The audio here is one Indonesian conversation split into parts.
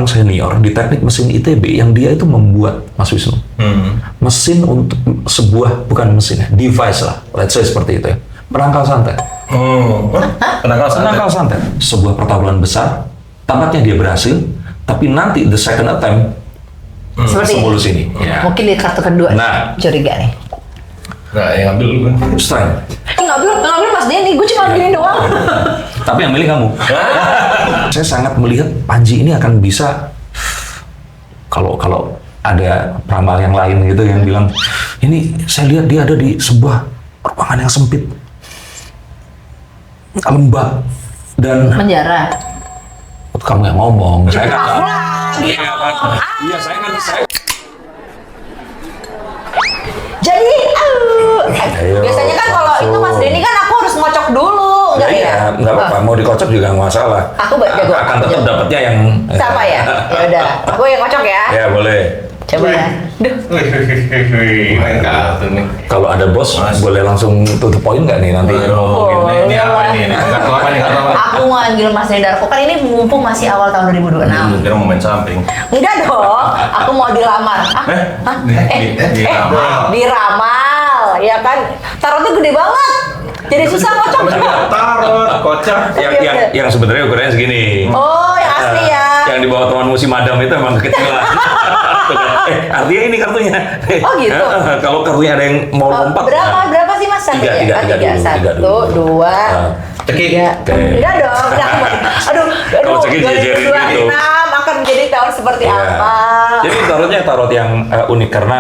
orang senior di teknik mesin ITB yang dia itu membuat, Mas Wisnu, mesin untuk sebuah, bukan mesin ya, device lah, let's say seperti itu ya, penangkal santet. Penangkal santet, sebuah pertaburan besar, tampaknya dia berhasil, tapi nanti the second attempt semulus ini. Ya. Mungkin di kartu kedua, curiga nih. Nah, yang ambil dulu kan. Strength. Ngambil Mas Denny, gue cuma ambilin doang. Tapi yang milih kamu. Saya sangat melihat Panji ini akan bisa, kalau ada peramal yang lain gitu yang bilang, ini saya lihat dia ada di sebuah ruangan yang sempit, lembab, dan penjara. Kamu yang ngomong, saya kan. Iya, saya kan. Jadi, biasanya kan kalau itu Mas Denny kan aku harus ngocok dulu, enggak ya? Nggak apa-apa, mau dikocok juga nggak masalah. Aku jago. Akan tetap dapatnya yang sama ya. Ya udah, aku yang ngocok ya. Ya boleh. Coba ya. Duh. Main kartu nih. Kalau ada bos, boleh langsung to the point nggak nih nanti ngomongin? Ini apa nih? Kartu apa nih? Aku manggil Mas Denny Darko kan ini mumpung masih awal tahun 2026. Kira mau main samping. Enggak dong, aku mau dilamar. Diramal, ya kan? Tarotnya gede banget. Jadi susah ngocok. Tarot, kocak. Yang sebenarnya ukurannya segini. Oh, yang asli ya. Yang di bawah teman musim madam itu emang kekecilan. Artinya ini kartunya. Oh gitu. Kalau kartunya ada yang mau lompat. Berapa sih Mas? Tiga dulu. 1, 2, Cekik. 3. Enggak dong. Aduh. Kalau cekik jejerin gitu. 2026 akan menjadi tahun seperti apa? Jadi tarot yang unik karena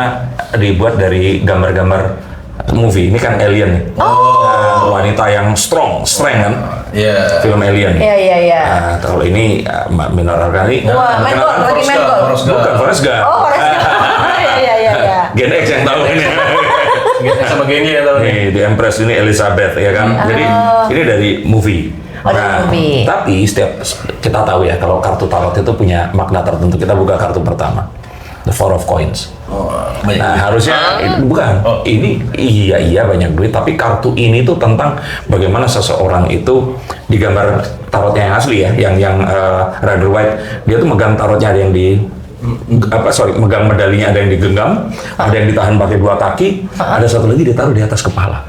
dibuat dari gambar-gambar movie. Ini kan Alien nih. Wanita yang strength kan? Iya. Film Alien. Iya. Nah, kalau ini Mbak Minor Arkani. Wah, main gol, lagi main gol. Bukan Forrest Gump. Oh, Forrest Gump. Iya. Gen X yang tahu ini. Gen X sama Gen Y yang tahu nih. Nih, The Empress ini Elizabeth ya kan. Jadi ini dari movie. Movie. Tapi setiap kita tahu ya kalau kartu tarot itu punya makna tertentu. Kita buka kartu pertama, The Four of Coins. Nah harusnya bukan. Ini iya banyak duit. Tapi kartu ini tuh tentang bagaimana seseorang itu di gambar tarotnya yang asli ya, yang Rider White. Dia tuh megang tarotnya ada yang megang medalinya ada yang digenggam, ada yang ditahan pakai 2 kaki, ada satu lagi ditaruh di atas kepala.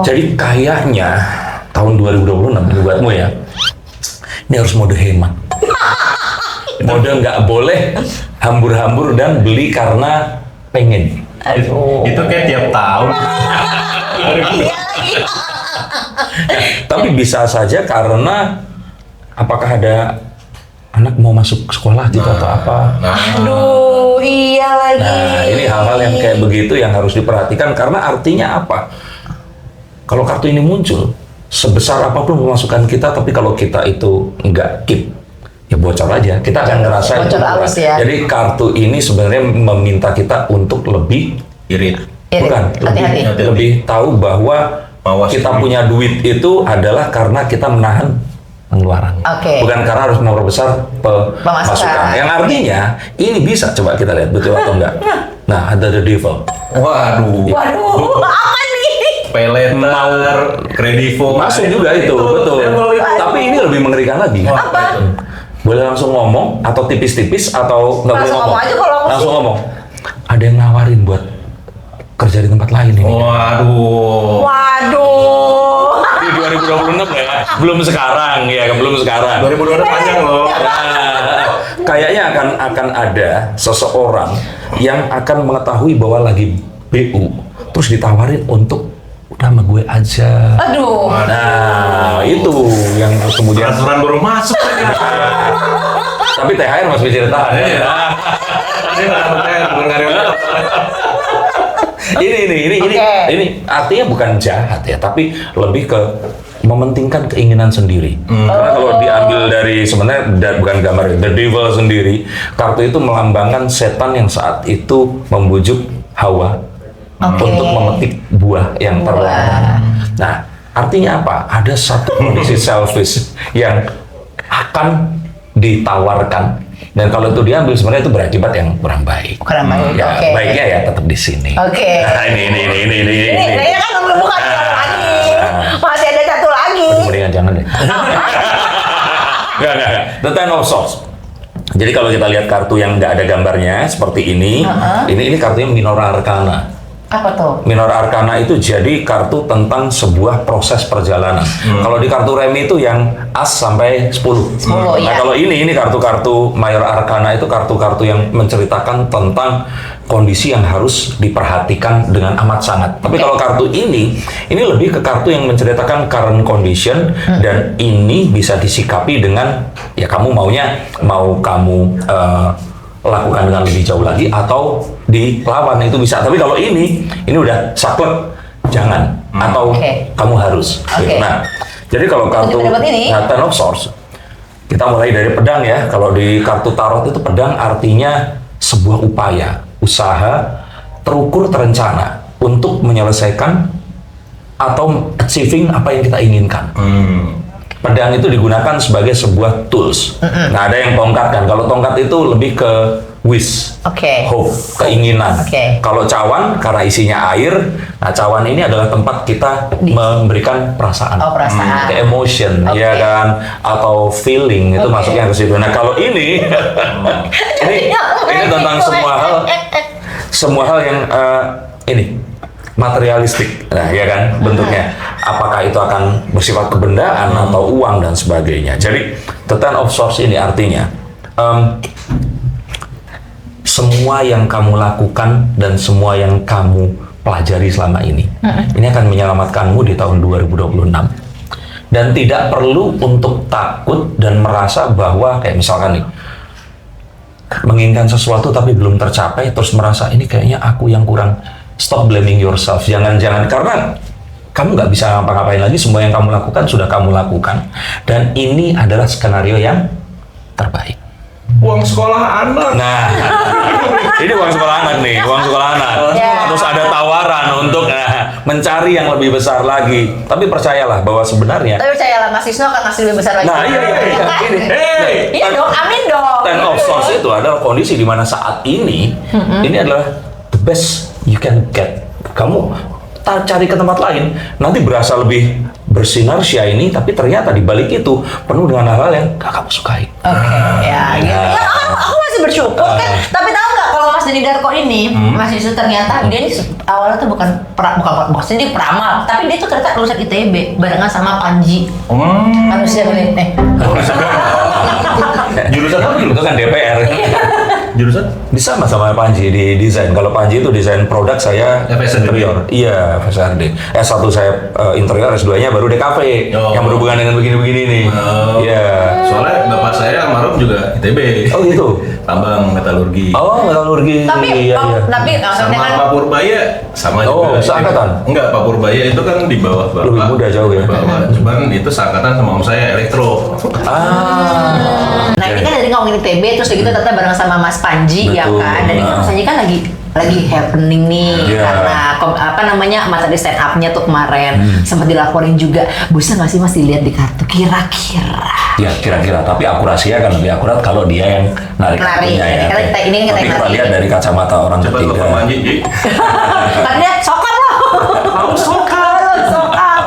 Jadi kayaknya tahun 2026 ini buatmu ya. Ini harus mode hemat. Mode nggak boleh hambur-hambur dan beli karena pengen. Itu kayak tiap tahun. Tapi bisa saja karena apakah ada anak mau masuk sekolah gitu atau apa. Aduh, iya lagi. Nah, ini hal-hal yang kayak begitu yang harus diperhatikan karena artinya apa? Kalau kartu ini muncul, sebesar apapun pemasukan kita, tapi kalau kita itu nggak keep, ya bocor aja. Kita akan ngerasa bocor halus ya. Jadi kartu ini sebenarnya meminta kita untuk lebih Irit. bukan, lebih tahu bahwa kita punya duit itu adalah karena kita menahan pengeluaran. Bukan karena harus memperbesar pemasukan. Yang artinya ini bisa coba kita lihat betul atau enggak. Nah, ada The Devil. Waduh, apa nih? Paylater, Kredivo. Masuk juga itu, betul. Tapi ini lebih mengerikan lagi. Apa? Boleh langsung ngomong atau tipis-tipis atau nggak boleh ngomong? Aja kalau langsung ngomong. Ada yang nawarin buat kerja di tempat lain ini. Waduh. Di 2026 ya, belum sekarang ya, belum sekarang. 2026 panjang loh. Kayaknya akan ada seseorang yang akan mengetahui bahwa lagi BU, terus ditawarin untuk udah sama gue aja. Aduh. Nah, itu yang kemudian Transferan baru masuk. tapi THR masih bisa ditahan ya. Ini nggak dapat THR, bukan karyawan. Ini artinya bukan jahat ya, tapi lebih ke mementingkan keinginan sendiri. Karena kalau diambil dari sebenarnya bukan gambar The Devil sendiri, kartu itu melambangkan setan yang saat itu membujuk Hawa untuk memetik buah yang terlarang. Nah, artinya apa? Ada satu kondisi selfish yang akan ditawarkan. Dan kalau itu diambil sebenarnya itu berakibat yang kurang baik. Ya, baiknya ya tetap di sini. Nah, ini. Ini kan bukan lagi. Masih ada satu lagi. Mendingan jangan deh. Enggak. The Ten of Swords. Jadi kalau kita lihat kartu yang nggak ada gambarnya seperti ini, ini kartunya Minor Arcana. Apa tuh? Minor Arcana itu jadi kartu tentang sebuah proses perjalanan. Kalau di kartu remi itu yang As sampai 10. 10, Nah, iya. kalau ini kartu-kartu Minor Arcana itu kartu-kartu yang menceritakan tentang kondisi yang harus diperhatikan dengan amat sangat. Tapi kalau kartu ini lebih ke kartu yang menceritakan current condition dan ini bisa disikapi dengan ya kamu mau kamu lakukan dengan lebih jauh lagi atau dilawan itu bisa. Tapi kalau ini udah saklek, jangan atau kamu harus. Gitu. Nah, jadi kalau kartu Ten of Swords, kita mulai dari pedang ya. Kalau di kartu tarot itu pedang artinya sebuah upaya, usaha terukur terencana untuk menyelesaikan atau achieving apa yang kita inginkan. Pedang itu digunakan sebagai sebuah tools. Nah, ada yang tongkat kan. Kalau tongkat itu lebih ke wish, hope, keinginan. Kalau cawan karena isinya air, nah cawan ini adalah tempat kita memberikan perasaan, emotion, ya kan, atau feeling itu masuknya ke situ. Nah, kalau ini tentang semua hal yang ini materialistik, nah ya kan bentuknya. Apakah itu akan bersifat kebendaan atau uang dan sebagainya. Jadi the Ten of Swords ini artinya semua yang kamu lakukan dan semua yang kamu pelajari selama ini akan menyelamatkanmu di tahun 2026. Dan tidak perlu untuk takut dan merasa bahwa kayak misalkan nih menginginkan sesuatu tapi belum tercapai terus merasa ini kayaknya aku yang kurang. Stop blaming yourself. Jangan karena kamu nggak bisa ngapa-ngapain lagi. Semua yang kamu lakukan sudah kamu lakukan. Dan ini adalah skenario yang terbaik. Uang sekolah anak. Nah, ini uang sekolah anak nih, uang sekolah anak. Terus ada tawaran untuk mencari yang lebih besar lagi. Tapi percayalah bahwa sebenarnya. Tapi percayalah Mas Wisnu akan ngasih lebih besar lagi. Nah, iya. Ini. Iya dong, amin dong. Ten of Swords itu adalah kondisi di mana saat ini adalah the best you can get. Kamu cari ke tempat lain, nanti berasa lebih bersinergia ini, tapi ternyata di balik itu penuh dengan hal-hal yang gak kamu sukai. Ya, aku masih bersyukur kan. Tapi tahu nggak kalau Mas Denny Darko ini, Mas Wisnu ternyata dia ini awalnya tuh bukan dia peramal, tapi dia tuh ternyata lulusan ITB barengan sama Panji. Manusia ini. Jurusan apa? Itu kan DPR. Jurusan? Bisa sama Panji di desain. Kalau Panji itu desain produk, saya interior. Iya, FSRD. S1 saya interior, S2-nya baru DKV yang berhubungan dengan begini-begini nih. Iya. Soalnya bapak saya almarhum juga ITB. Oh gitu. Tambang metalurgi. Oh, metalurgi. Tapi sama Pak Purbaya sama juga. Oh, seangkatan? Enggak, Pak Purbaya itu kan di bawah bapak. Lebih muda jauh ya. Cuman itu seangkatan sama om saya elektro. Nah, ini kan dari ngomongin ITB terus gitu ternyata bareng sama Mas Panji. Betul. Ya kan, dan ini Mas Panji kan lagi happening nih karena materi stand up-nya tuh kemarin sempat dilaporin juga. Bisa nggak sih Mas dilihat di kartu kira-kira? Ya kira-kira, tapi akurasinya kan lebih akurat kalau dia yang narik kartunya ya. Tapi kita lihat dari kacamata orang Coba ketiga. Bapak Panji, Ji. Karena sokap loh. Harus sokap.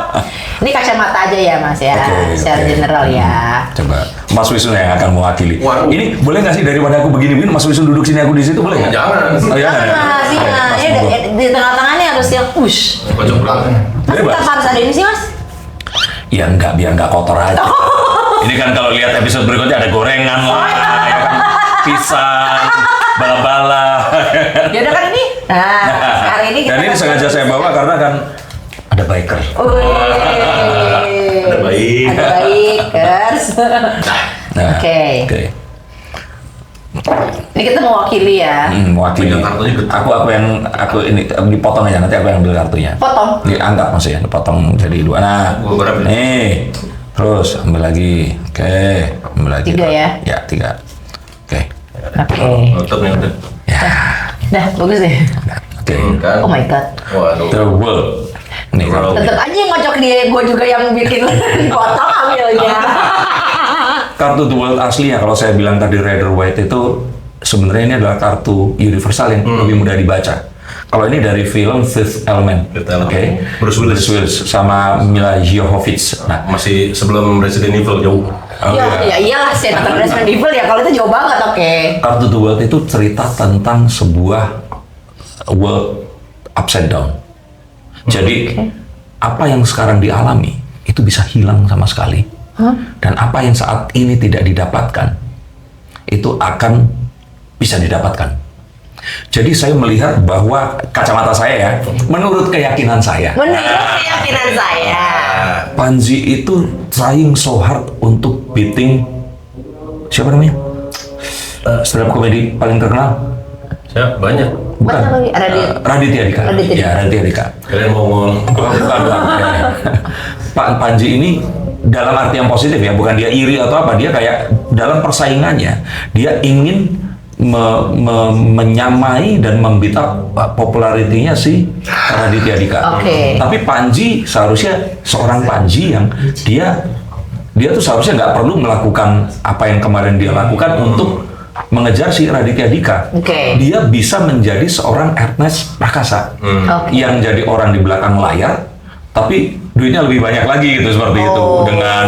Ini kacamata aja ya Mas ya, secara general ya. Coba Mas Wisnu yang akan mewakili. Waduh. Ini boleh nggak sih daripada aku begini-begini, Mas Wisnu duduk sini, aku di situ, boleh nggak? Jangan. Oh, ya. Ini di tengah-tengahnya harus yang push. Kocok banget. Tapi kenapa harus ada ini sih Mas? Ya enggak, biar nggak kotor aja. Ini kan kalau lihat episode berikutnya ada gorengan lah, ya kan? Pisang, bala-bala. Ya udah kan ini. Nah, hari ini kita. Dan ini sengaja saya bawa karena kan ada biker. Ada baik. Ada bikers. Nah, Oke. Ini kita mewakili ya. Mewakili. Aku ini dipotong aja, nanti aku yang ambil kartunya. Potong. Diangkat maksudnya, dipotong jadi dua. Nah, nih. Terus ambil lagi. Oke, ambil lagi. 3 ya? Ya, 3. Oke. Tutup nih udah. Ya. Dah, bagus deh. Oke. Oh my god. Waduh. The World. Nih, Tetep aja yang ngocok dia, gue juga yang bikin potong ambilnya. kartu The World aslinya, kalau saya bilang tadi Rider Waite itu sebenarnya ini adalah kartu universal yang lebih mudah dibaca. Kalau ini dari film Fifth Element. Fifth Element. Oke. Bruce Willis. Sama Mila Jovovich. Nah, Masih sebelum Resident Evil jauh. Ya iyalah sih nonton Resident Evil ya kalau itu jauh banget oke. Card to the World itu cerita tentang sebuah world upside down. Jadi apa yang sekarang dialami itu bisa hilang sama sekali. Dan apa yang saat ini tidak didapatkan itu akan bisa didapatkan. Jadi saya melihat bahwa kacamata saya ya, menurut keyakinan saya, Panji itu trying so hard untuk beating siapa namanya? Stand up komedi paling terkenal. Saya banyak. Bukan. Raditya Dika. Ya, Raditya Dika. Kalian mau ngomong? Bukan. Pak Panji ini dalam arti yang positif ya, bukan dia iri atau apa, dia kayak dalam persaingannya dia ingin menyamai dan membeat up popularitinya si Raditya Dika. Tapi Panji seharusnya seorang Panji yang dia tuh seharusnya nggak perlu melakukan apa yang kemarin dia lakukan untuk mengejar si Raditya Dika. Dia bisa menjadi seorang Ernest Prakasa yang jadi orang di belakang layar, tapi duitnya lebih banyak lagi gitu seperti itu dengan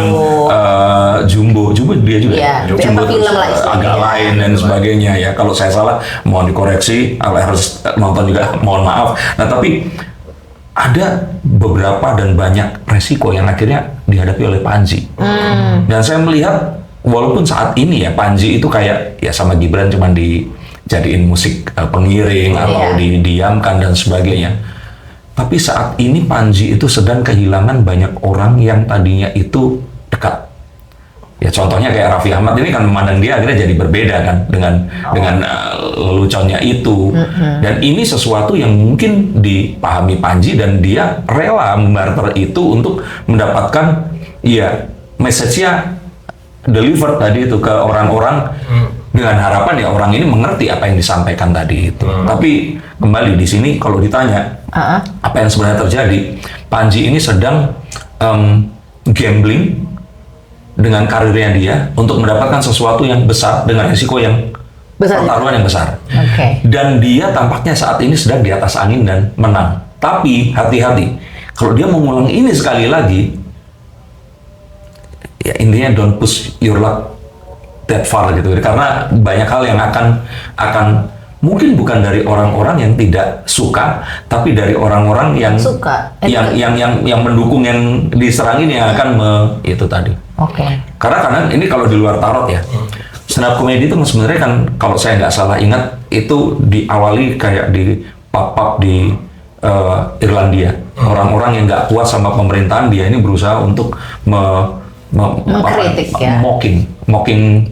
Jumbo dia juga Jumbo agak lain dan sebagainya ya. Kalau saya salah mohon dikoreksi, kalau harus nonton juga mohon maaf. Nah tapi ada beberapa dan banyak resiko yang akhirnya dihadapi oleh Panji. Dan saya melihat walaupun saat ini ya Panji itu kayak ya sama Gibran cuman dijadiin musik pengiring atau didiamkan dan sebagainya. Tapi saat ini Panji itu sedang kehilangan banyak orang yang tadinya itu dekat. Ya contohnya kayak Raffi Ahmad ini kan memandang dia akhirnya jadi berbeda kan dengan leluconnya itu. Dan ini sesuatu yang mungkin dipahami Panji dan dia rela membarter itu untuk mendapatkan ya message-nya deliver tadi itu ke orang-orang dengan harapan ya orang ini mengerti apa yang disampaikan tadi itu. Tapi kembali di sini kalau ditanya apa yang sebenarnya terjadi, Panji ini sedang gambling dengan karirnya dia untuk mendapatkan sesuatu yang besar dengan risiko yang pertaruhan yang besar. Dan dia tampaknya saat ini sedang di atas angin dan menang. Tapi hati-hati, kalau dia mengulang ini sekali lagi, ya intinya don't push your luck that far gitu. Karena banyak hal yang akan mungkin bukan dari orang-orang yang tidak suka, tapi dari orang-orang yang suka, yang mendukung yang diserang ini yang akan itu tadi. Karena ini kalau di luar tarot ya, stand up comedy itu sebenarnya kan kalau saya nggak salah ingat itu diawali kayak di pub di Irlandia. Orang-orang yang nggak kuat sama pemerintahan dia ini berusaha untuk mengkritik ya, mocking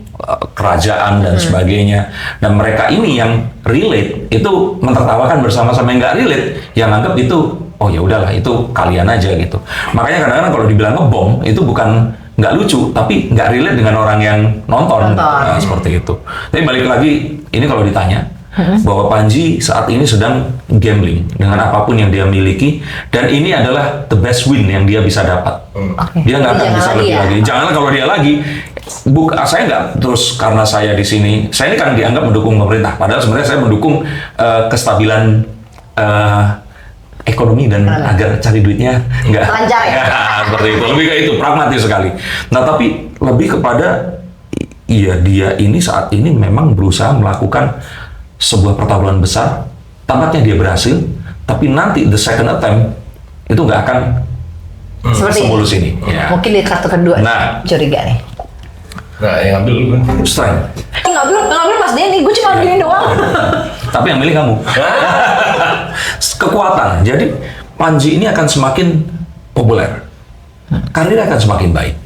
kerajaan dan sebagainya. Dan mereka ini yang relate itu mentertawakan bersama-sama, yang nggak relate yang anggap itu oh ya udahlah itu kalian aja gitu. Makanya kadang-kadang kalau dibilang ngebom itu bukan nggak lucu, tapi nggak relate dengan orang yang nonton. Seperti itu. Tapi balik lagi, ini kalau ditanya bahwa Panji saat ini sedang gambling dengan apapun yang dia miliki, dan ini adalah the best win yang dia bisa dapat. Dia nggak akan bisa lebih lagi. Janganlah kalau dia lagi. Saya nggak terus karena saya di sini. Saya ini kan dianggap mendukung pemerintah, padahal sebenarnya saya mendukung kestabilan ekonomi dan agar cari duitnya nggak lancar ya. Seperti itu, lebih kayak itu, pragmatis sekali. Nah tapi lebih kepada iya dia ini saat ini memang berusaha melakukan sebuah pertaruhan besar, tampaknya dia berhasil, tapi nanti the second attempt itu nggak akan semulus ini. Mungkin di kartu kedua curiga nih. Nah, yang ambil dulu kan. Strength. Ngambil Mas Denny, gue cuma gini doang. Tapi yang milih kamu. Kekuatan. Jadi Panji ini akan semakin populer. Karirnya akan semakin baik.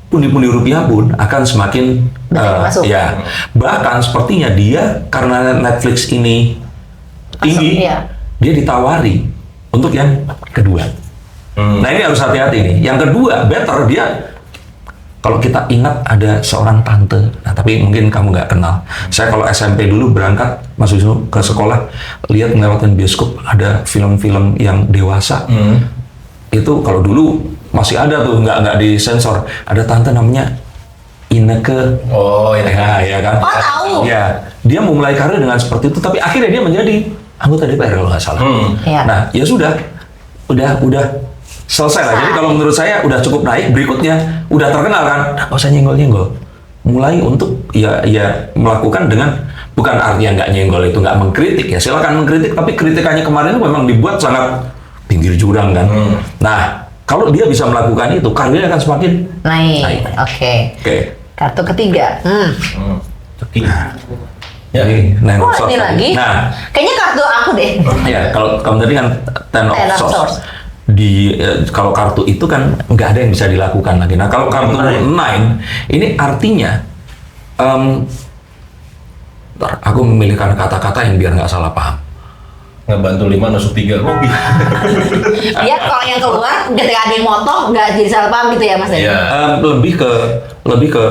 Pundi-pundi rupiah pun akan semakin masuk. Ya. Bahkan sepertinya dia karena Netflix ini tinggi, dia ditawari untuk yang kedua. Nah ini harus hati-hati nih. Yang kedua, better dia. Kalau kita ingat ada seorang tante, nah tapi mungkin kamu nggak kenal. Saya kalau SMP dulu berangkat, Mas Wisnu, ke sekolah, lihat ngelewatin bioskop, ada film-film yang dewasa. Itu kalau dulu masih ada tuh, nggak disensor. Ada tante namanya Ineke. Oh, Ineke. Ya kan? Oh, tahu. Ya, dia memulai karir dengan seperti itu, tapi akhirnya dia menjadi anggota DPR kalau nggak salah. Iya. Nah, ya sudah, udah selesai lah. Jadi kalau menurut saya udah cukup naik. Berikutnya udah terkenal kan, nggak usah nyenggol-nyenggol. Mulai untuk ya melakukan dengan bukan artinya nggak nyenggol itu nggak mengkritik ya. Silakan mengkritik, tapi kritikannya kemarin itu memang dibuat sangat pinggir jurang kan. Nah, kalau dia bisa melakukan itu, karirnya akan semakin Naik. Oke. Kartu ketiga. Ya. Nine of Oh, Swords ini tadi. lagi. Nah, Kayaknya kartu aku deh. ya kalau kamu tadi kan Ten of Ten of Swords. Swords. Kalau kartu itu kan nggak ada yang bisa dilakukan lagi. Nah, kalau kartu Nine ini artinya ntar, aku memilihkan kata-kata yang biar nggak salah paham. Ngebantu 5 nusuk 3 kopi. Dia kalau yang keluar ketika ada yang motong nggak jadi salah paham gitu ya Mas Denny? Iya. Lebih ke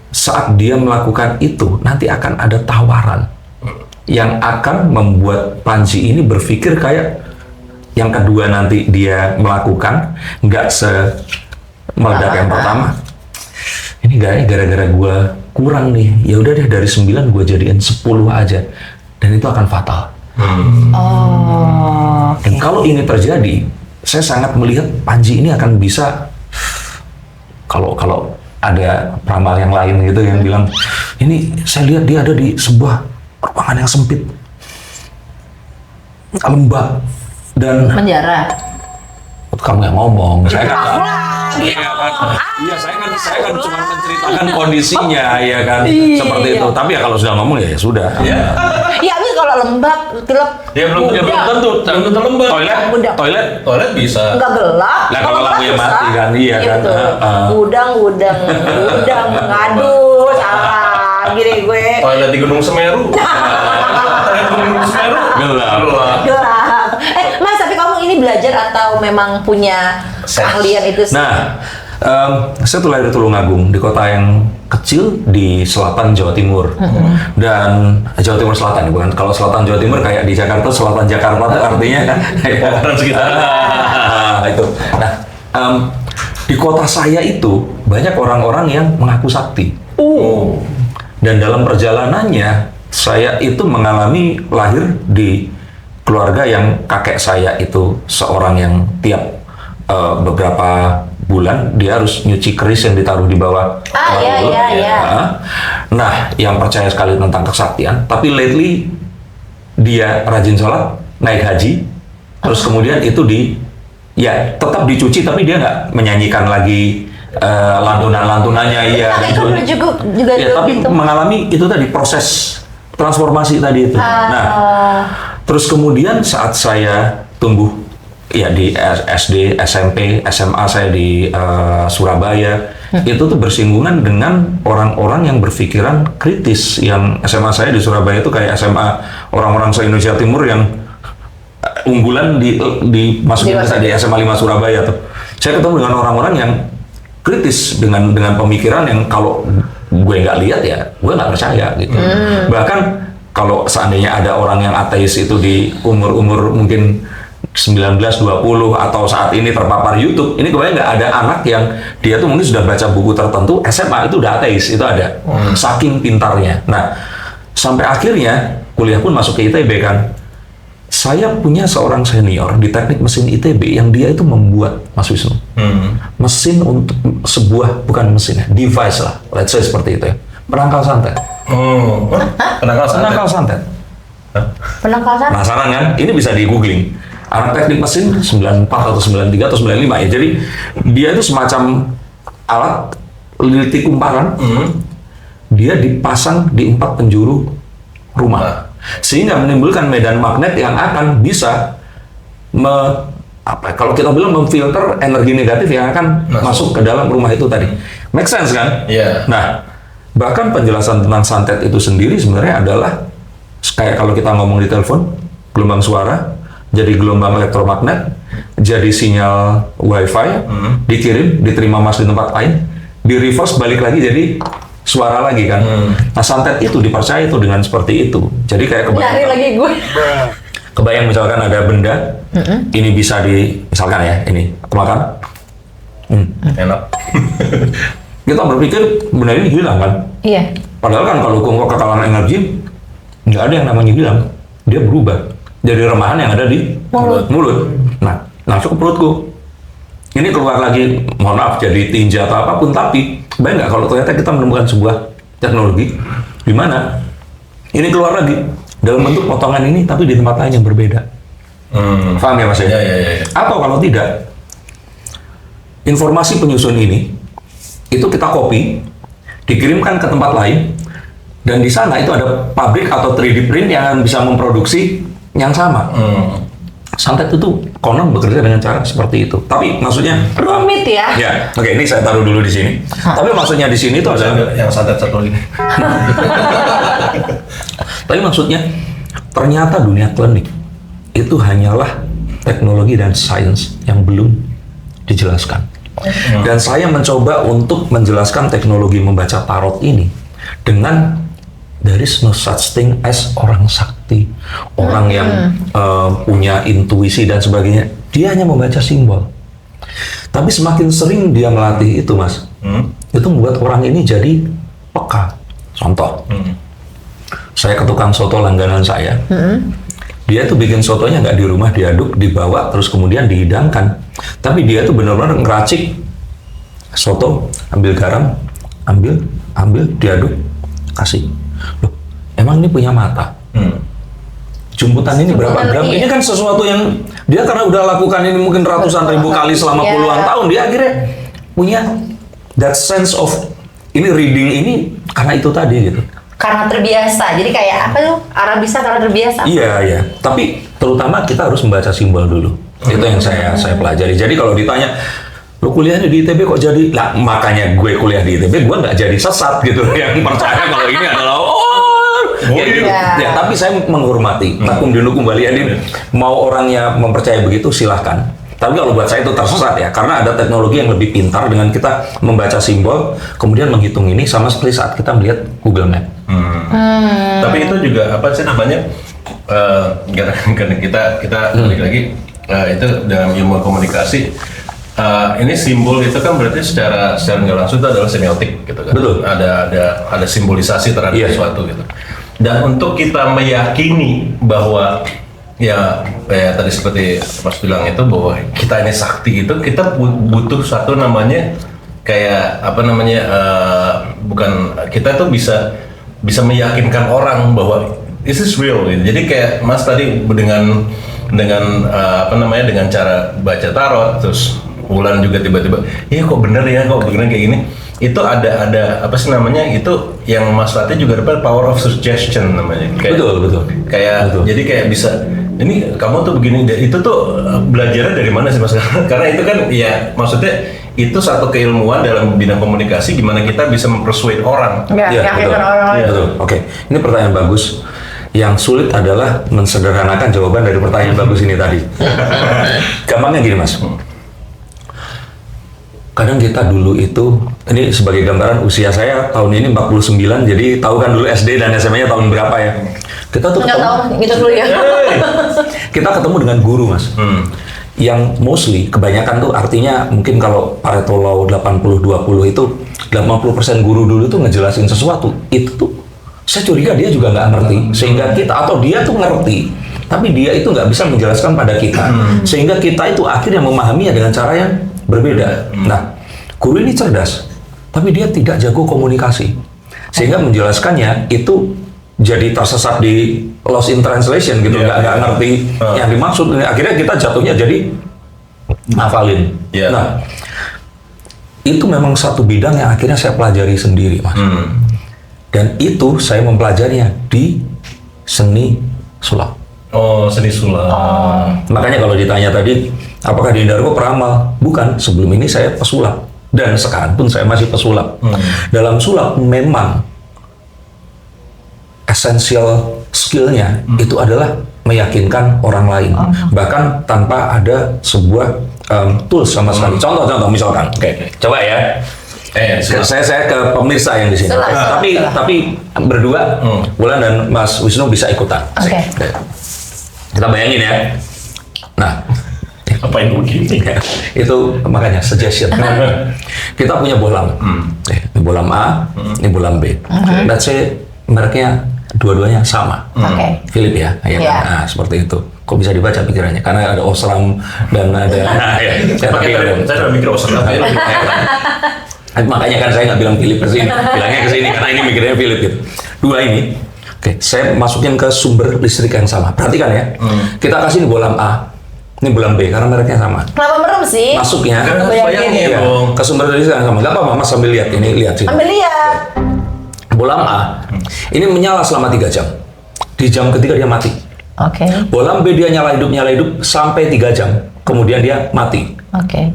saat dia melakukan itu nanti akan ada tawaran yang akan membuat Panji ini berpikir kayak yang kedua nanti dia melakukan nggak semeledak yang pertama. Ini gara-gara gue kurang nih, ya udah deh dari 9 gue jadiin 10 aja, dan itu akan fatal. Oh. Dan kalau ini terjadi, saya sangat melihat Panji ini akan bisa, kalau ada peramal yang lain gitu yang bilang, ini saya lihat dia ada di sebuah ruangan yang sempit, lembab, dan Penjara. kamu yang ngomong, saya kan iya saya kan cuma menceritakan kondisinya ya kan, seperti itu. Tapi ya kalau sudah ngomong ya sudah. Iya. Ya habis kalau lembab, gelap. Ya belum tentu lembab. Toilet bisa. Enggak gelap. Lah, kalau lampunya gelap mati bisa. kan, iya kan. Betul. Gudang, aduh, salah. Gini gue. Toilet di Gunung Semeru. Toilet di Gunung Semeru. Gelap. Gelap. Mas, tapi kamu ini belajar atau memang punya keahlian itu? Nah, saya tuh lahir di Tulungagung, di kota yang kecil di selatan Jawa Timur. Dan Jawa Timur Selatan, bukan. Kalau selatan Jawa Timur kayak di Jakarta, selatan Jakarta tuh artinya Pokoknya sekitar. itu. Nah, di kota saya itu banyak orang-orang yang mengaku sakti. Dan dalam perjalanannya, saya itu mengalami lahir di keluarga yang kakek saya itu seorang yang tiap beberapa bulan dia harus nyuci keris yang ditaruh di bawah. Iya. Nah, yang percaya sekali tentang kesaktian, tapi lately dia rajin sholat, naik haji, terus kemudian itu tetap dicuci, tapi dia nggak menyanyikan lagi lantunan-lantunannya, iya. juga Ya, tapi gitu. mengalami itu tadi proses transformasi tadi itu. Nah, terus kemudian saat saya tumbuh ya di SD, SMP, SMA saya di Surabaya, itu tuh bersinggungan dengan orang-orang yang berpikiran kritis. Yang SMA saya di Surabaya itu kayak SMA orang-orang se-Indonesia Timur yang unggulan dimasukin di SMA 5 Surabaya tuh. Saya ketemu dengan orang-orang yang kritis dengan pemikiran yang kalau gue nggak lihat ya gue nggak percaya gitu. Bahkan kalau seandainya ada orang yang ateis itu di umur mungkin 19, 20 atau saat ini terpapar YouTube, ini kebayang nggak ada anak yang dia tuh mungkin sudah baca buku tertentu SMA itu udah ateis, itu ada. Saking pintarnya. Nah, sampai akhirnya kuliah pun masuk ke ITB kan. Saya punya seorang senior di teknik mesin ITB yang dia itu membuat, Mas Wisnu, mesin untuk sebuah, bukan mesin ya, device lah, let's say seperti itu ya, penangkal santet. Penangkal santet. Penangkal santet. Penasaran kan? Ini bisa di googling. Anak teknik mesin 94 atau 93 atau 95 ya. Jadi dia itu semacam alat liliti kumparan. Dia dipasang di 4 penjuru rumah. Sehingga menimbulkan medan magnet yang akan bisa kalau kita bilang memfilter energi negatif yang akan masuk ke dalam rumah itu tadi. Make sense kan? Iya. Nah, bahkan penjelasan tentang santet itu sendiri sebenarnya adalah kayak kalau kita ngomong di telepon, gelombang suara jadi gelombang elektromagnet, jadi sinyal wifi, dikirim, diterima Mas di tempat lain, di reverse balik lagi jadi suara lagi kan. Nah, santet itu dipercaya itu dengan seperti itu. Jadi kayak Nyari lagi gue. kebayang misalkan ada benda, ini bisa misalkan ya, ini aku makan. Enak. Kita berpikir benda ini hilang kan. Iya. Padahal kan kalau kekalahan energi, nggak ada yang namanya hilang. dia berubah jadi remahan yang ada di mulut. Nah, masuk ke perutku. Ini keluar lagi, mohon maaf, jadi tinja atau apapun, tapi bayang nggak kalau ternyata kita menemukan sebuah teknologi di mana ini keluar lagi dalam bentuk potongan ini, tapi di tempat lain yang berbeda. Paham ya Mas? Ya. Atau kalau tidak, informasi penyusun ini itu kita copy, dikirimkan ke tempat lain, dan di sana itu ada pabrik atau 3D print yang bisa memproduksi yang sama. Santet itu konon bekerja dengan cara seperti itu. Tapi maksudnya rumit ya. Ya, oke, ini saya taruh dulu di sini. Tapi maksudnya di sini itu adalah yang santet satu lagi. Tapi maksudnya ternyata dunia klinik itu hanyalah teknologi dan sains yang belum dijelaskan. Dan saya mencoba untuk menjelaskan teknologi membaca tarot ini dengan there is no such thing as orang sakti, orang yang punya intuisi dan sebagainya. Dia hanya membaca simbol. Tapi semakin sering dia melatih itu, Mas, itu membuat orang ini jadi peka. Contoh, saya ke tukang soto langganan saya. Dia tuh bikin sotonya nggak di rumah, diaduk, dibawa, terus kemudian dihidangkan. Tapi dia tuh benar-benar ngeracik soto, ambil garam, ambil, diaduk, kasih. Loh, emang ini punya mata? Jumputan ini berapa gram? Ini kan sesuatu yang dia karena udah lakukan ini mungkin ratusan ribu kali selama puluhan tahun, dia akhirnya punya that sense of ini reading ini karena itu tadi gitu. Karena terbiasa, jadi kayak apa tuh, arah bisa karena terbiasa. Iya. Tapi terutama kita harus membaca simbol dulu. Itu yang saya pelajari. Jadi kalau ditanya, lo kuliahnya di ITB kok jadi? Lah makanya gue kuliah di ITB, gue nggak jadi sesat gitu. Yang percaya kalau ini adalah ya, tapi saya menghormati. Takum dinukum balianin. Mau orangnya mempercaya begitu silahkan. Tapi kalau buat saya itu tersesat ya, karena ada teknologi yang lebih pintar dengan kita membaca simbol, kemudian menghitung ini sama seperti saat kita melihat Google Map. Tapi itu juga apa sih namanya? Karena kita balik lagi itu dalam ilmu komunikasi. Ini simbol itu kan berarti secara nggak langsung itu adalah semiotik gitu kan. Betul. Ada simbolisasi terhadap sesuatu gitu. Dan untuk kita meyakini bahwa ya tadi seperti Mas bilang itu bahwa kita ini sakti itu kita butuh satu namanya kayak apa namanya bukan kita tuh bisa meyakinkan orang bahwa this is real gitu. Jadi kayak Mas tadi dengan apa namanya dengan cara baca tarot terus Wulan juga tiba-tiba ya kok bener kayak gini. Itu ada apa sih namanya itu yang Mas Fatih juga dapat power of suggestion namanya. Kayak, Betul. Kayak Betul. jadi kayak bisa ini kamu tuh begini, itu tuh belajarnya dari mana sih Mas? Karena itu kan ya maksudnya itu satu keilmuan dalam bidang komunikasi gimana kita bisa mempersuade orang. Ya, betul. orang. Betul. Oke, ini pertanyaan bagus. Yang sulit adalah mensederhanakan jawaban dari pertanyaan bagus ini tadi. Gampangnya gini Mas. Kadang kita dulu itu, ini sebagai gambaran usia saya tahun ini 49, jadi tahu kan dulu SD dan SMA-nya tahun berapa ya? Kita tuh Nggak tahu, gitu dulu ya. Kita ketemu dengan guru Mas. Yang mostly, kebanyakan tuh artinya mungkin kalau Pareto Law 80-20 itu 80% guru dulu tuh ngejelasin sesuatu. Itu tuh saya curiga dia juga nggak ngerti. Sehingga kita, atau dia tuh ngerti, tapi dia itu nggak bisa menjelaskan pada kita. Sehingga kita itu akhirnya memahaminya dengan cara yang berbeda. Nah, guru ini cerdas, tapi dia tidak jago komunikasi. Sehingga menjelaskannya itu jadi tersesat di lost in translation gitu, nggak ngerti yang dimaksud. Akhirnya kita jatuhnya jadi hafalin. Nah, itu memang satu bidang yang akhirnya saya pelajari sendiri, Mas. Dan itu saya mempelajarinya di seni sulap. Oh, seni sulap. Makanya kalau ditanya tadi, apakah Dinda Darko peramal? Bukan, sebelum ini saya pesulap. Dan sekarang pun saya masih pesulap. Dalam sulap memang esensial skillnya itu adalah meyakinkan orang lain. Bahkan tanpa ada sebuah tools sama sekali. Contoh misalkan. Oke. Coba ya. Saya ke pemirsa yang di sini. Tapi berdua, Wulan dan Mas Wisnu bisa ikutan. Oke. Kita bayangin ya. Nah, Apa yang begini? itu makanya suggestion. Kita punya bolam. Ini bolam A, ini bolam B. Let's say mereknya dua-duanya sama. Oke. Philip ya, ya Iya. kan? Nah, seperti itu. Kok bisa dibaca pikirannya? Karena ada Osram dan ada. Nah, ya. Saya udah mikir Osram tapi Makanya kan saya nggak bilang Philip ke sini, bilangnya ke sini karena ini mikirnya Philip gitu. Dua ini, oke, saya masukin ke sumber listrik yang sama. Perhatikan ya, kita kasih ini bolam A, ini bolam B karena mereknya sama. Kenapa merem sih? Masuknya kan harus bayangin iya, dong. ke sumber listrik yang sama. Gak apa-apa, Mas sambil lihat ini, lihat sini. Ambil lihat. Bolam A, ini menyala selama 3 jam. Di jam ketiga dia mati. Oke. Bolam B dia nyala hidup sampai 3 jam. Kemudian dia mati. Oke.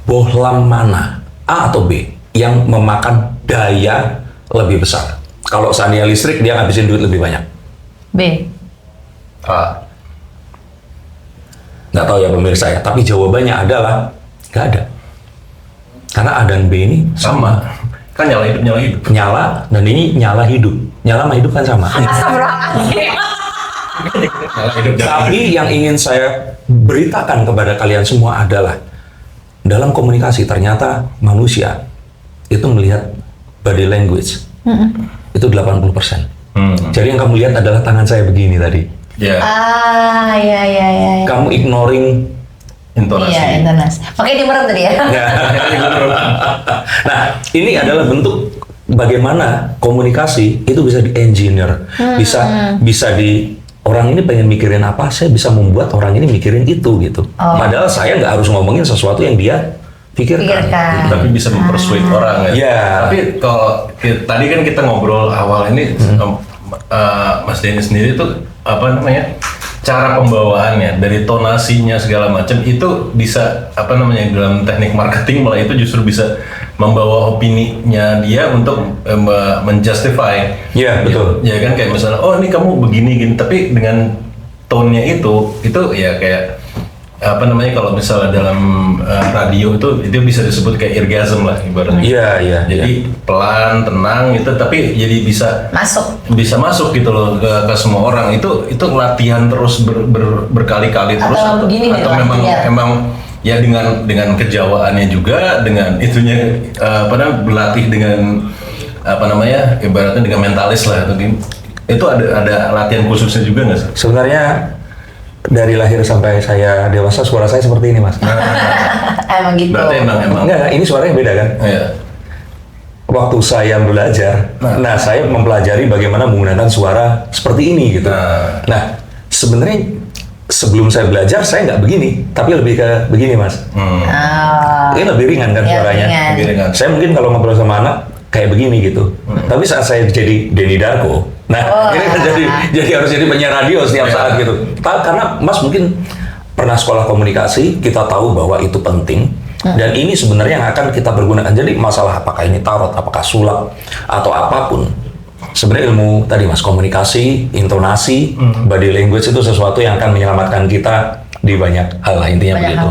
Bohlam mana, A atau B, yang memakan daya lebih besar? Kalau seandainya listrik, dia ngabisin duit lebih banyak. B. Nggak tahu ya pemirsa ya, tapi jawabannya adalah nggak ada. Karena A dan B ini sama. kan nyala hidup. Nyala, dan ini nyala hidup. Nyala sama hidup kan sama. Astagfirullahaladzim. Nyala hidup Tapi yang ingin saya beritakan kepada kalian semua adalah dalam komunikasi ternyata manusia itu melihat body language itu 80%. Jadi yang kamu lihat adalah tangan saya begini tadi. Ya, Iya. Kamu ignoring. intonasi. Iya, intonasi. Makanya dia merem tadi ya. Nah, ini adalah bentuk bagaimana komunikasi itu bisa di-engineer, bisa di orang ini pengen mikirin apa, saya bisa membuat orang ini mikirin itu gitu. Padahal saya nggak harus ngomongin sesuatu yang dia pikirkan. Tapi bisa mempersuade orang ya. Iya. Tapi kalau tadi kan kita ngobrol awal ini, Mas Denny sendiri tuh apa namanya, cara pembawaannya dari tonasinya segala macam itu bisa apa namanya dalam teknik marketing malah itu justru bisa membawa opininya dia untuk menjustify. Iya, betul. Ya kan kayak misalnya, oh ini kamu begini gini, tapi dengan tone-nya itu ya kayak apa namanya kalau misalnya dalam radio itu bisa disebut kayak orgasm lah ibaratnya. Iya. Jadi pelan, tenang itu, tapi jadi bisa masuk gitu loh ke semua orang. Itu latihan terus berkali-kali terus atau begini atau memang ya dengan kejawaannya juga, dengan itunya apa namanya berlatih dengan apa namanya ibaratnya dengan mentalis lah atau gini. Itu ada latihan khususnya juga nggak sih? Sebenarnya dari lahir sampai saya dewasa suara saya seperti ini, Mas. Emang gitu. Berarti emang. Enggak, ini suaranya beda kan? Iya. Waktu saya belajar, saya mempelajari bagaimana menggunakan suara seperti ini gitu. Nah, sebenarnya sebelum saya belajar saya nggak begini, tapi lebih ke begini, Mas. Ini lebih ringan kan Ya, suaranya. Lebih ringan. Saya mungkin kalau ngobrol sama anak kayak begini gitu. Tapi saat saya jadi Denny Darko, ini kan jadi harus jadi penyiar radio setiap saat gitu. Karena Mas mungkin pernah sekolah komunikasi, kita tahu bahwa itu penting. Dan ini sebenarnya yang akan kita pergunakan. Jadi masalah apakah ini tarot, apakah sulap, atau apapun. Sebenarnya ilmu tadi Mas, komunikasi, intonasi, body language itu sesuatu yang akan menyelamatkan kita di banyak hal lah, intinya begitu.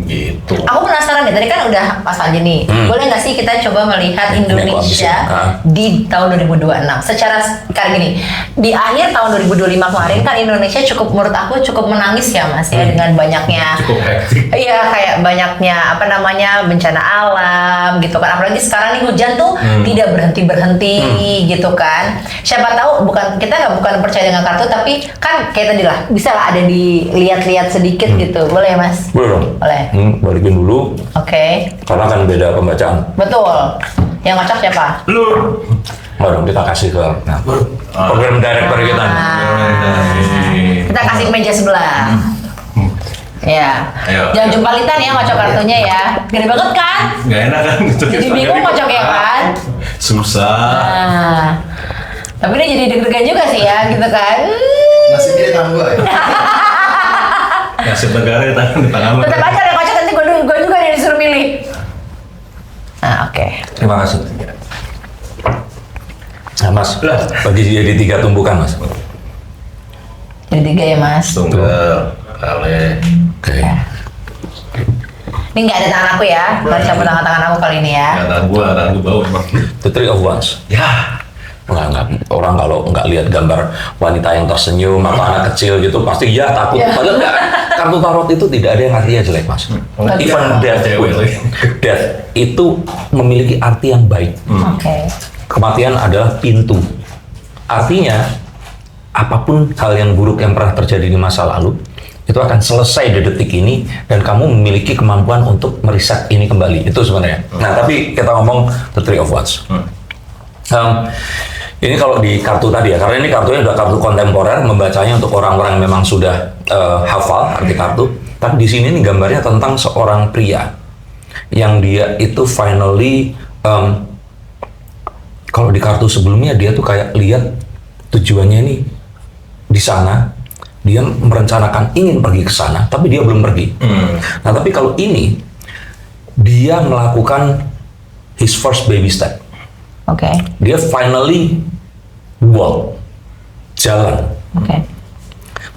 Gitu. Aku penasaran deh, tadi kan udah pas aja nih. Boleh nggak sih kita coba melihat Indonesia di tahun 2026? Secara kayak gini, di akhir tahun 2025 kemarin kan Indonesia menurut aku cukup menangis ya Mas ya, dengan banyaknya. Cukup hektik. Iya, kayak banyaknya apa namanya bencana alam gitu kan. Apalagi sekarang nih hujan tuh tidak berhenti gitu kan. Siapa tahu kita bukan percaya dengan kartu, tapi kan kayak tadi lah bisa lah ada dilihat-lihat sedikit gitu. Boleh ya Mas? Boleh dong. Boleh. Balikin dulu. Oke. Karena kan beda pembacaan. Betul. Yang ngocok siapa? Lu. Nggak dong, kita kasih ke program director kita. Kita kasih ke meja sebelah. Ya. Ayo. Jangan jumpalitan ya ngocok kartunya ya. Gede banget kan? Gak enak kan? Jadi bingung ngocoknya kan? Susah. Nah. Tapi dia jadi deg-degan juga sih ya, gitu kan. Nasibnya di tangan gue ya? Nasib negara di tangan lu. Tetap aja ada ngocok, nanti gue juga yang disuruh milih. Nah, oke. Terima kasih. Nah, Mas, bagi jadi 3 tumbukan, Mas. Jadi 3 ya Mas. Tunggal, kale. Oke. Ini nggak ada tangan aku ya, baru campur tangan aku kali ini ya. Tangan gua bau emang. The Three of Wands. Ya. Enggak. Orang kalau nggak lihat gambar wanita yang tersenyum atau anak kecil gitu, pasti ya takut. Padahal enggak. Kartu tarot itu tidak ada yang artinya jelek, Mas. Even death itu memiliki arti yang baik. Oke. Kematian adalah pintu. Artinya, apapun hal yang buruk yang pernah terjadi di masa lalu, itu akan selesai di detik ini, dan kamu memiliki kemampuan untuk meriset ini kembali. Itu sebenarnya. Nah, tapi kita ngomong The Three of Wands. Ini kalau di kartu tadi ya, karena ini kartunya udah kartu kontemporer, membacanya untuk orang-orang yang memang sudah hafal arti kartu. Tapi di sini nih gambarnya tentang seorang pria yang dia itu finally, kalau di kartu sebelumnya dia tuh kayak lihat tujuannya nih di sana, dia merencanakan ingin pergi ke sana, tapi dia belum pergi. Nah, tapi kalau ini dia melakukan his first baby step. Oke. Dia finally walk, jalan. Oke.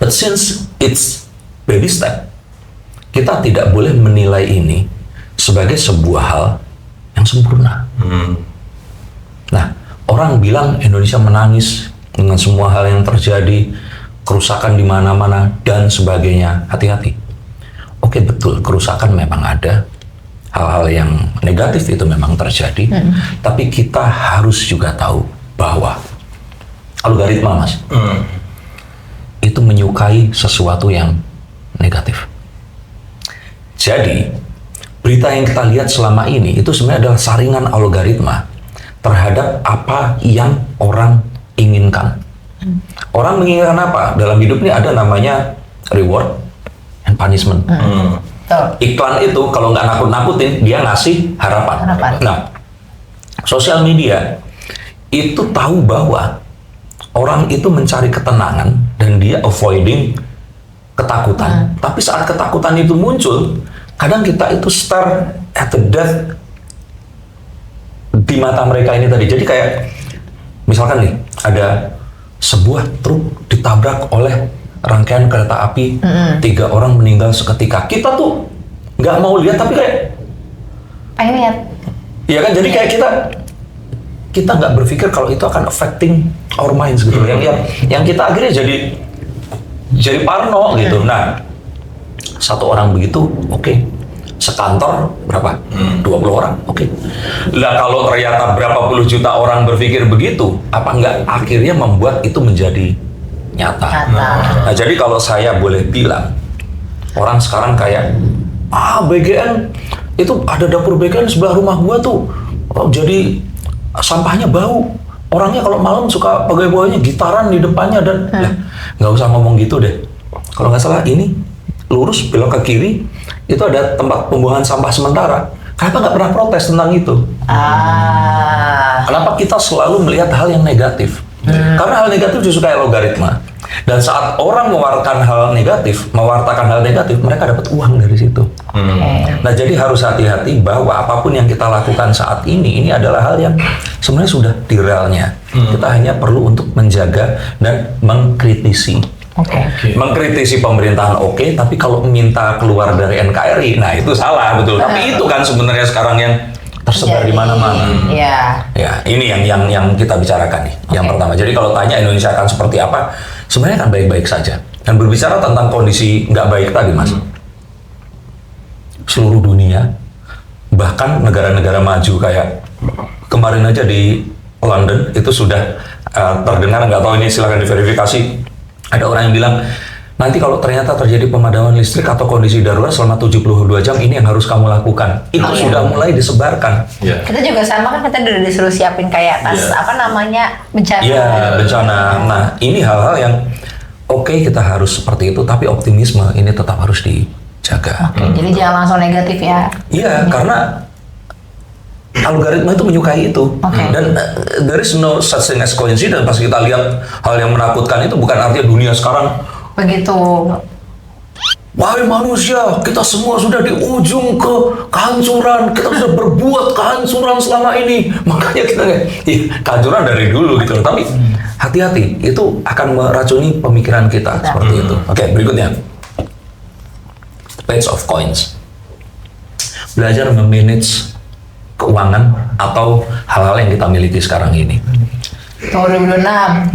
But since it's baby step, kita tidak boleh menilai ini sebagai sebuah hal yang sempurna. Nah, orang bilang Indonesia menangis dengan semua hal yang terjadi, kerusakan di mana-mana dan sebagainya. Hati-hati. Oke, betul, kerusakan memang ada. Hal-hal yang negatif itu memang terjadi, tapi kita harus juga tahu bahwa algoritma, Mas, itu menyukai sesuatu yang negatif. Jadi, berita yang kita lihat selama ini itu sebenarnya adalah saringan algoritma terhadap apa yang orang inginkan. Orang menginginkan apa? Dalam hidup ini ada namanya reward and punishment. Iklan itu kalau nggak nakut-nakutin, dia ngasih harapan. Nah, sosial media itu tahu bahwa orang itu mencari ketenangan dan dia avoiding ketakutan. Tapi saat ketakutan itu muncul, kadang kita itu stare at the death di mata mereka ini tadi. Jadi kayak misalkan nih, ada sebuah truk ditabrak oleh rangkaian kereta api, 3 orang meninggal seketika. Kita tuh nggak mau lihat, tapi kayak pengen lihat. Iya kan, jadi kayak kita nggak berpikir kalau itu akan affecting our minds gitu. Yang kita akhirnya jadi parno gitu. Nah, satu orang begitu, oke. Sekantor berapa? 20 orang, oke. Lah kalau ternyata berapa puluh juta orang berpikir begitu, apa nggak akhirnya membuat itu menjadi nyata. Nah, jadi kalau saya boleh bilang, orang sekarang kayak, BGN, itu ada dapur BGN sebelah rumah gua tuh, jadi sampahnya bau. Orangnya kalau malam suka pegawai-pegawainya gitaran di depannya dan nggak usah ngomong gitu deh. Kalau nggak salah ini lurus belok ke kiri itu ada tempat pembuangan sampah sementara. Kenapa nggak pernah protes tentang itu? Kenapa kita selalu melihat hal yang negatif? Karena hal negatif disukai logaritma. Dan saat orang mewartakan hal negatif, mereka dapat uang dari situ. Nah, jadi harus hati-hati bahwa apapun yang kita lakukan saat ini adalah hal yang sebenarnya sudah di realnya. Kita hanya perlu untuk menjaga dan mengkritisi. Mengkritisi pemerintahan tapi kalau minta keluar dari NKRI, nah itu salah, betul. Tapi itu kan sebenarnya sekarang yang tersebar di mana-mana. Ya, ini yang kita bicarakan nih. Yang pertama. Jadi kalau tanya Indonesia akan seperti apa, sebenarnya akan baik-baik saja. Dan berbicara tentang kondisi nggak baik tadi, Mas. Seluruh dunia, bahkan negara-negara maju kayak kemarin aja di London itu sudah terdengar, nggak tahu ini silakan diverifikasi. Ada orang yang bilang, nanti kalau ternyata terjadi pemadaman listrik atau kondisi darurat selama 72 jam, ini yang harus kamu lakukan. Itu sudah mulai disebarkan. Kita juga sama kan, kita udah disuruh siapin kayak tas bencana. Iya, bencana. Nah, ini hal-hal yang kita harus seperti itu, tapi optimisme ini tetap harus dijaga. Jadi jangan langsung negatif ya. Iya, karena algoritma itu menyukai itu. Dan there is no such thing as coincidence. Pas kita lihat hal yang menakutkan itu, bukan artinya dunia sekarang begitu. Wahai manusia, kita semua sudah di ujung kehancuran. Kita sudah berbuat kehancuran selama ini. Makanya kita kehancuran dari dulu gitu. Tapi hati-hati, itu akan meracuni pemikiran kita seperti itu. Berikutnya. Page of Coins. Belajar memanage keuangan atau hal-hal yang kita miliki sekarang ini. 2026.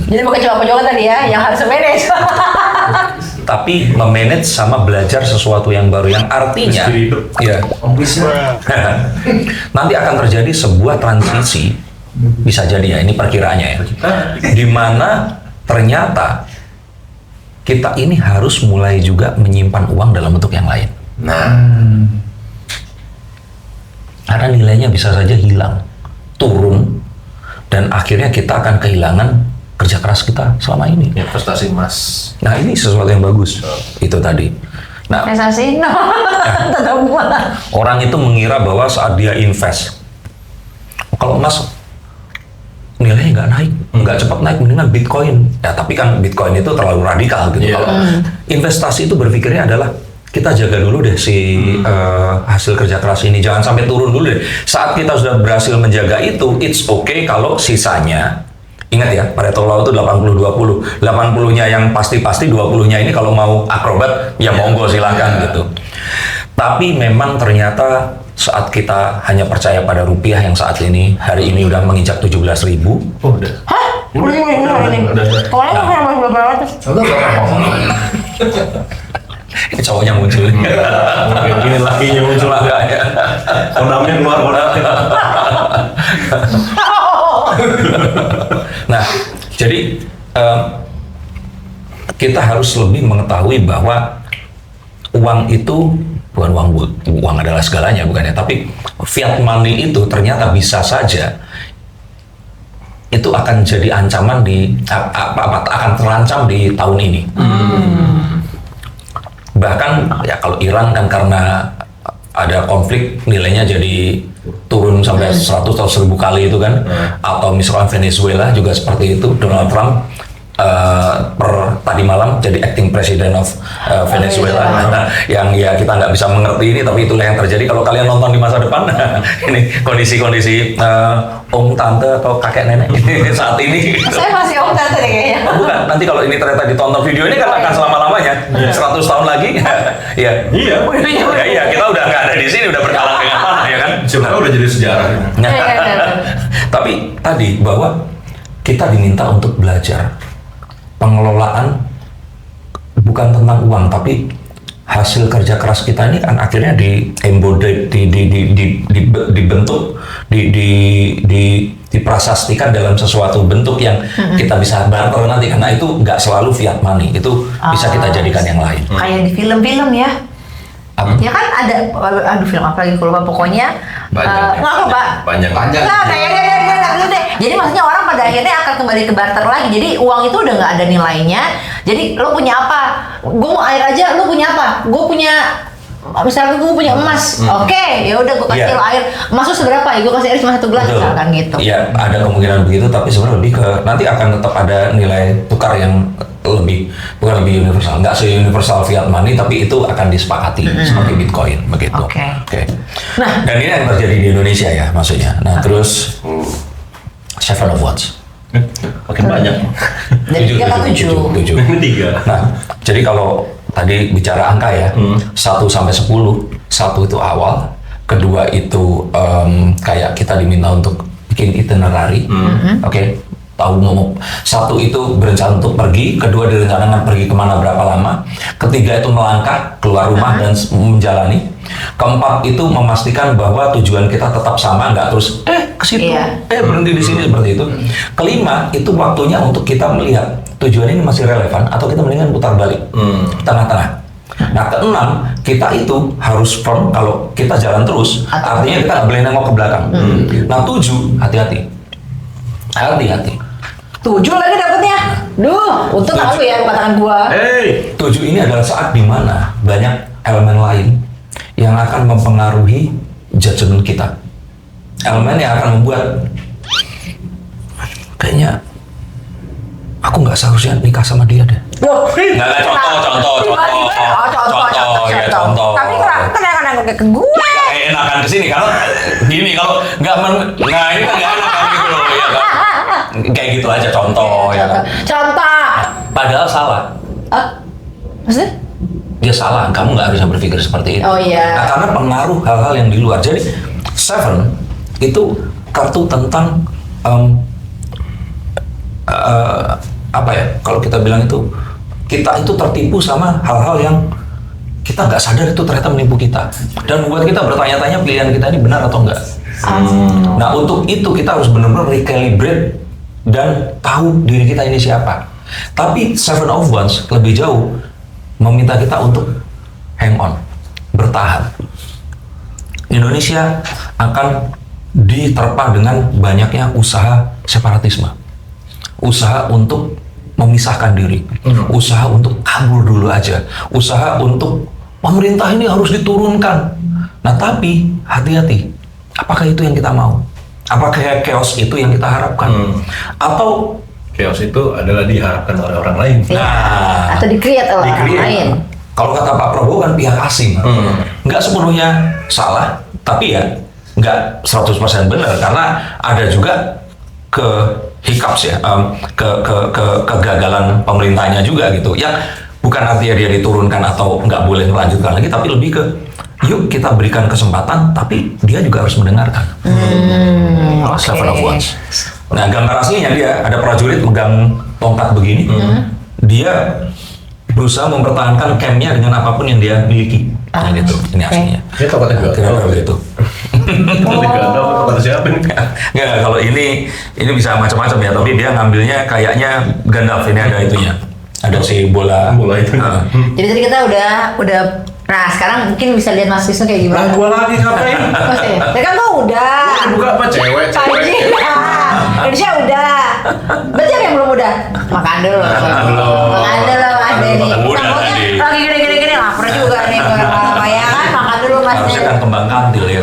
Jadi bukan cuma penjualan tadi ya, yang harus manage. Tapi memanage sama belajar sesuatu yang baru, yang artinya nanti akan terjadi sebuah transisi Bisa jadi ya, ini perkiraannya ya. Di mana ternyata kita ini harus mulai juga menyimpan uang dalam bentuk yang lain. Nah, Karena nilainya bisa saja hilang, turun, dan akhirnya kita akan kehilangan kerja keras kita selama ini. investasi emas. Nah ini sesuatu yang bagus, itu tadi. Nah Investasi, no. Tetap malah. orang itu mengira bahwa saat dia invest, kalau emas nilainya nggak naik, nggak cepat naik, mendingan Bitcoin. Ya tapi kan Bitcoin itu terlalu radikal gitu. Iya. Kalau investasi itu berpikirnya adalah kita jaga dulu deh si hasil kerja keras ini, jangan sampai turun dulu deh. Saat kita sudah berhasil menjaga itu, it's okay kalau sisanya, ingat ya, Pareto Law itu 80-20. 80-nya yang pasti-pasti, 20-nya ini kalau mau akrobat, ya monggo silakan gitu. Tapi memang ternyata saat kita hanya percaya pada rupiah yang saat ini, hari ini udah menginjak 17.000. Oh, udah. Hah? Udah. Pokoknya kan masih berapa ratus. Contoh berapa? Ini cowoknya muncul. Ini lakinya muncul. Makanya. Kodamnya keluar kodamnya. Nah, jadi kita harus lebih mengetahui bahwa uang itu bukan uang adalah segalanya, bukannya, tapi fiat money itu ternyata bisa saja itu akan jadi ancaman akan terancam di tahun ini. Bahkan ya kalau Iran kan karena ada konflik nilainya jadi turun sampai 100 atau 1000 kali itu kan, atau misalkan Venezuela juga seperti itu, Donald Trump per tadi malam jadi acting president of Venezuela. Yang ya kita nggak bisa mengerti ini, tapi itulah yang terjadi kalau kalian nonton di masa depan. Ini kondisi-kondisi om tante atau kakek nenek saat ini. Saya masih om tante deh kayaknya. Bukan, nanti kalau ini ternyata ditonton video ini kan akan selama-lamanya 100 tahun lagi. Ya. Iya. Ya, kita udah nggak ada di sini, udah berkalang dengan mana ya kan? Sebenarnya udah jadi sejarah. Tapi tadi bahwa kita diminta untuk belajar pengelolaan bukan tentang uang, tapi hasil kerja keras kita ini kan akhirnya dibentuk, diprasastikan dalam sesuatu bentuk yang kita bisa barter nanti, karena itu nggak selalu fiat money, itu bisa kita jadikan yang lain. Kayak di film-film ya. Apa? Ya kan ada, aduh film apa lagi, kalau pokoknya Banyak. nggak apa Pak? Banyak. Nggak, kayak deh. Jadi maksudnya orang pada akhirnya akan kembali ke barter lagi. Jadi uang itu udah nggak ada nilainya. Jadi lo punya apa? Gue mau air aja. Lo punya apa? Gue punya, misalnya gue punya emas. Oke, ya udah gue kasih lo air. Emas lo seberapa? Ya gue kasih air cuma 1 gelas misalkan gitu. Iya, ada kemungkinan begitu, tapi sebenarnya lebih ke nanti akan tetap ada nilai tukar yang bukan lebih universal, nggak se-universal fiat money, tapi itu akan disepakati seperti Bitcoin begitu. Oke. Nah, dan ini yang terjadi di Indonesia ya maksudnya. Nah, terus Seven of Wands. Makin banyak. Jadi dia kan 7. Ini 3. Nah, jadi kalau tadi bicara angka ya, 1 sampai 10, 1 itu awal, kedua itu kayak kita diminta untuk bikin itinerary, oke. Tahu mau 1 itu berencana untuk pergi, kedua direncanakan pergi kemana berapa lama, ketiga itu melangkah keluar rumah dan menjalani, keempat itu memastikan bahwa tujuan kita tetap sama, nggak terus ke situ, berhenti di sini seperti itu. Kelima itu waktunya untuk kita melihat tujuan ini masih relevan atau kita mendingan putar balik tengah-tengah. Nah, keenam, kita itu harus firm kalau kita jalan terus, artinya kita nggak boleh nengok ke belakang. Nah, 7, hati-hati. 7 lagi dapetnya. Duh, untung aku ya katakan gua. 7 ini adalah saat dimana banyak elemen lain yang akan mempengaruhi judgement kita. Elemen yang akan membuat kayaknya aku nggak seharusnya nikah sama dia deh. Loh, Nggak, contoh. Tapi kenapa kayak ke gua? Enakan kesini karena gini, kalau nggak nah ini kan nggak enakan gitu loh ya kan. Kayak gitu aja contoh ya kan. Contoh. Padahal salah. Maksudnya? Dia salah, kamu nggak bisa berpikir seperti itu. Oh iya. Nah, karena pengaruh hal-hal yang di luar. Jadi 7 itu kartu tentang apa ya? Kalau kita bilang itu kita itu tertipu sama hal-hal yang kita nggak sadar itu ternyata menipu kita dan membuat kita bertanya-tanya pilihan kita ini benar atau enggak. Nah untuk itu kita harus benar-benar recalibrate dan tahu diri kita ini siapa. Tapi Seven of Wands lebih jauh meminta kita untuk hang on, bertahan. Indonesia akan diterpa dengan banyaknya usaha separatisme, usaha untuk memisahkan diri, usaha untuk kabur dulu aja, usaha untuk pemerintah ini harus diturunkan. Nah tapi hati-hati, apakah itu yang kita mau? Apakah chaos itu yang kita harapkan? Atau chaos itu adalah diharapkan oleh orang lain. nah, Atau di-create oleh orang lain. kalau kata Pak Prabowo kan pihak asing, nggak sepenuhnya salah, tapi ya nggak 100% benar karena ada juga hiccups ya, kegagalan pemerintahnya juga gitu. Yang bukan artinya dia diturunkan atau nggak boleh melanjutkan lagi, tapi lebih ke yuk kita berikan kesempatan, tapi dia juga harus mendengarkan. Seven of Wands. Nah gambar aslinya dia ada prajurit megang tongkat begini, dia berusaha mempertahankan campnya dengan apapun yang dia miliki. Nah gitu, ini aslinya. Ini tongkatnya juga. Kira-kira begitu. Itu digadang kepada siapa nih? Nggak, kalau ini bisa macam-macam ya, tapi dia ngambilnya kayaknya Gandalf, ini ada itunya. Ada si bola. Bola itu. Jadi tadi kita udah. Nah sekarang mungkin bisa lihat Mas Wisnu kayak gimana? Gua lagi ngapain? Masih. Tadi kan gua udah. Buka apa cewek? Panji. Indonesia udah. Berarti apa yang belum udah? Makan dulu. Makan dulu Mas Denny. Udah tadi. Lagi gini-gini lapar juga nih. Bayangan makan dulu Mas Harusnya Denny. kan kembang kantil ya.